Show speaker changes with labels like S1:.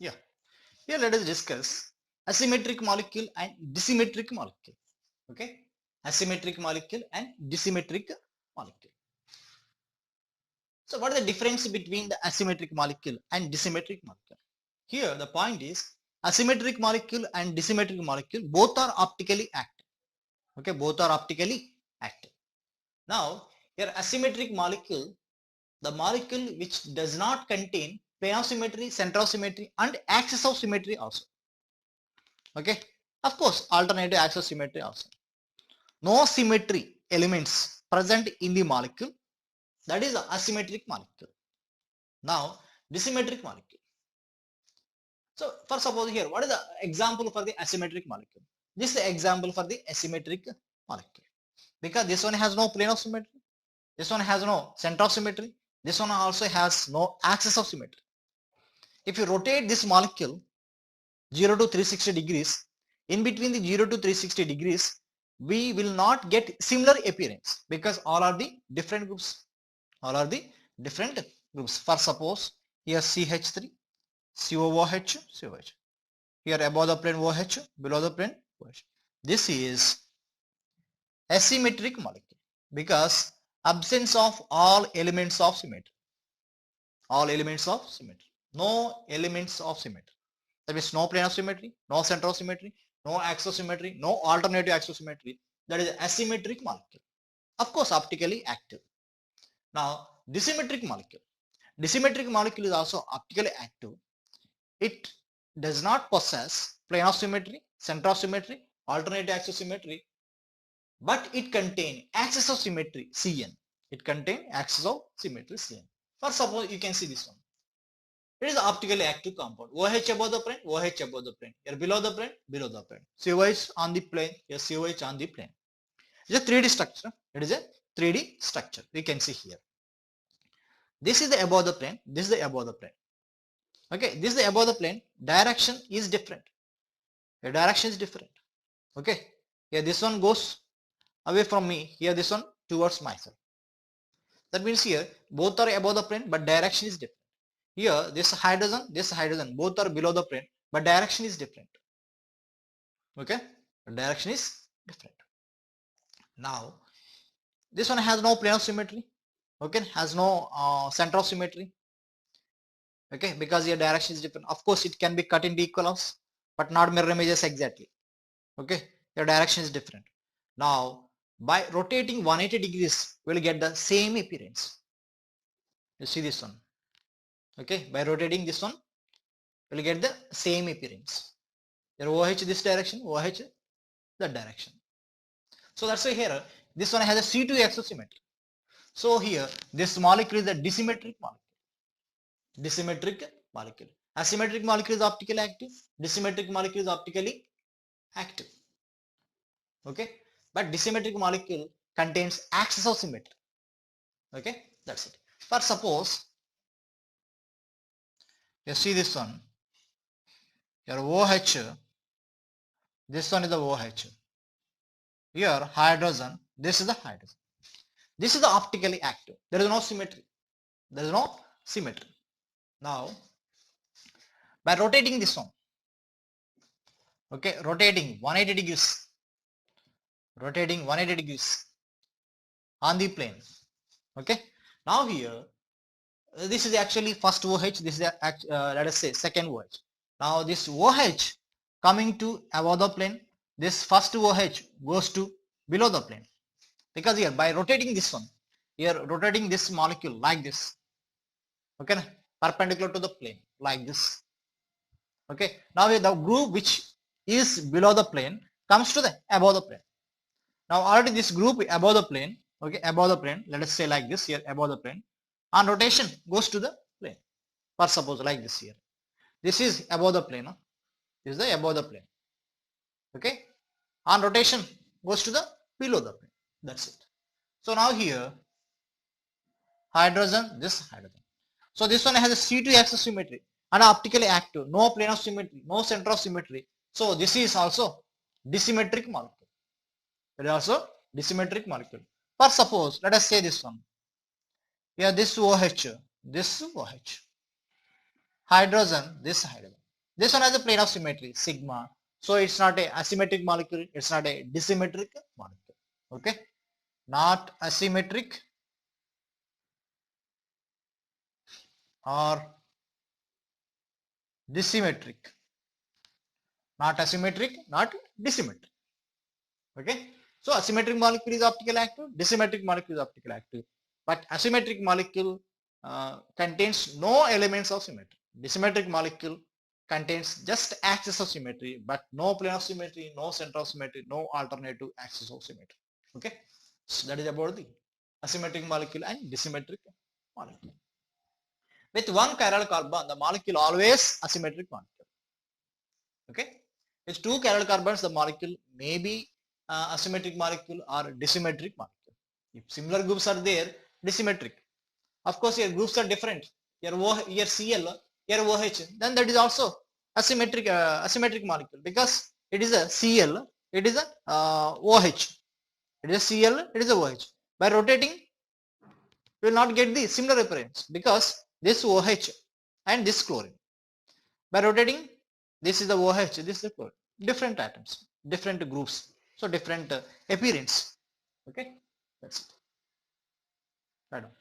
S1: Yeah. Here let us discuss asymmetric molecule and dissymmetric molecule. Okay. Asymmetric molecule and dissymmetric molecule. So what is the difference between the asymmetric molecule and dissymmetric molecule? Here the point is asymmetric molecule and dissymmetric molecule both are optically active. Okay, both are optically active. Now here asymmetric molecule, the molecule which does not contain plane of symmetry, center of symmetry and axis of symmetry also. Okay, of course alternative axis symmetry also. No symmetry elements present in the molecule, that is the asymmetric molecule. Now dissymmetric molecule. So for suppose here, what is the example for the asymmetric molecule? This is the example for the asymmetric molecule. Because this one has no plane of symmetry, this one has no center of symmetry, this one also has no axis of symmetry. If you rotate this molecule 0 to 360 degrees, in between the 0 to 360 degrees, we will not get similar appearance because all are the different groups. All are the different groups. For suppose here CH3, COOH, COH. Here above the plane OH, below the plane OH. This is asymmetric molecule because absence of all elements of symmetry. All elements of symmetry. No elements of symmetry. That means no plane of symmetry, no center of symmetry, no axis of symmetry, no alternative axis of symmetry. That is asymmetric molecule. Of course, optically active. Now, dissymmetric molecule. Dissymmetric molecule is also optically active. It does not possess plane of symmetry, center of symmetry, alternative axis symmetry, but it contain axis of symmetry Cn. It contain axis of symmetry Cn. For suppose you can see this one. It is optically active compound. OH above the plane, OH above the plane. Here below the plane, below the plane. COH on the plane, here COH on the plane. It is a 3D structure. It is a 3D structure. We can see here. This is the above the plane. This is the above the plane. Okay, this is the above the plane. Direction is different. The direction is different. Okay, here this one goes away from me. Here this one towards myself. That means here both are above the plane, but direction is different. Here this hydrogen, both are below the plane, but direction is different. Okay, direction is different. Now this one has no plane of symmetry. Okay, has no center of symmetry. Okay, because your direction is different. Of course, it can be cut into equal halves, but not mirror images exactly. Okay, your direction is different. Now by rotating 180 degrees, we'll get the same appearance. You see this one. Okay, by rotating this one, we'll get the same appearance. Your OH this direction, OH that direction. So that's why here this one has a C2 axis symmetry. So here this molecule is a dissymmetric molecule. Dissymmetric molecule. Asymmetric molecule is optically active. Dissymmetric molecule is optically active. Okay, but dissymmetric molecule contains axis of symmetry. Okay, that's it. For suppose you see this one, your OH, this one is the OH. Here hydrogen, this is the hydrogen. This is the optically active. There is no symmetry. There is no symmetry. Now by rotating this one, okay, rotating 180 degrees, rotating 180 degrees on the plane. Okay, now here this is actually first OH, this is the let us say second OH. Now this OH coming to above the plane, this first OH goes to below the plane, because here by rotating this one, here rotating this molecule like this, okay, perpendicular to the plane like this. Okay, now here the group which is below the plane comes to the above the plane. Now already this group above the plane, okay, above the plane, let us say like this here above the plane, on rotation goes to the plane. For suppose like this here, this is above the plane, this is the above the plane. Okay, on rotation goes to the below the plane. That's it. So now here hydrogen, this hydrogen. So this one has a C2 axis symmetry and optically active, no plane of symmetry, no center of symmetry. So this is also dissymmetric molecule. It is also dissymmetric molecule. For suppose, let us say this one. Here this OH, this OH. Hydrogen, this hydrogen. This one has a plane of symmetry, sigma. So it's not a asymmetric molecule, it's not a dissymmetric molecule. Okay? Not asymmetric or dissymmetric. Not asymmetric, not dissymmetric. Okay? So asymmetric molecule is optical active, dissymmetric molecule is optical active. But asymmetric molecule contains no elements of symmetry. Dissymmetric molecule contains just axis of symmetry, but no plane of symmetry, no center of symmetry, no alternative axis of symmetry. Okay? So that is about the asymmetric molecule and dissymmetric molecule. With one chiral carbon, the molecule always asymmetric molecule. Okay? With two chiral carbons, the molecule may be asymmetric molecule or dissymmetric molecule. If similar groups are there, dissymmetric. Of course, your groups are different. Your Cl, your OH, then that is also asymmetric molecule because it is a Cl, it is a OH. It is a Cl, it is a OH. By rotating, you will not get the similar appearance because this OH and this chlorine. By rotating, this is the OH, this is the chlorine. Different atoms, different groups, so different appearance. Okay, that's it. Right on.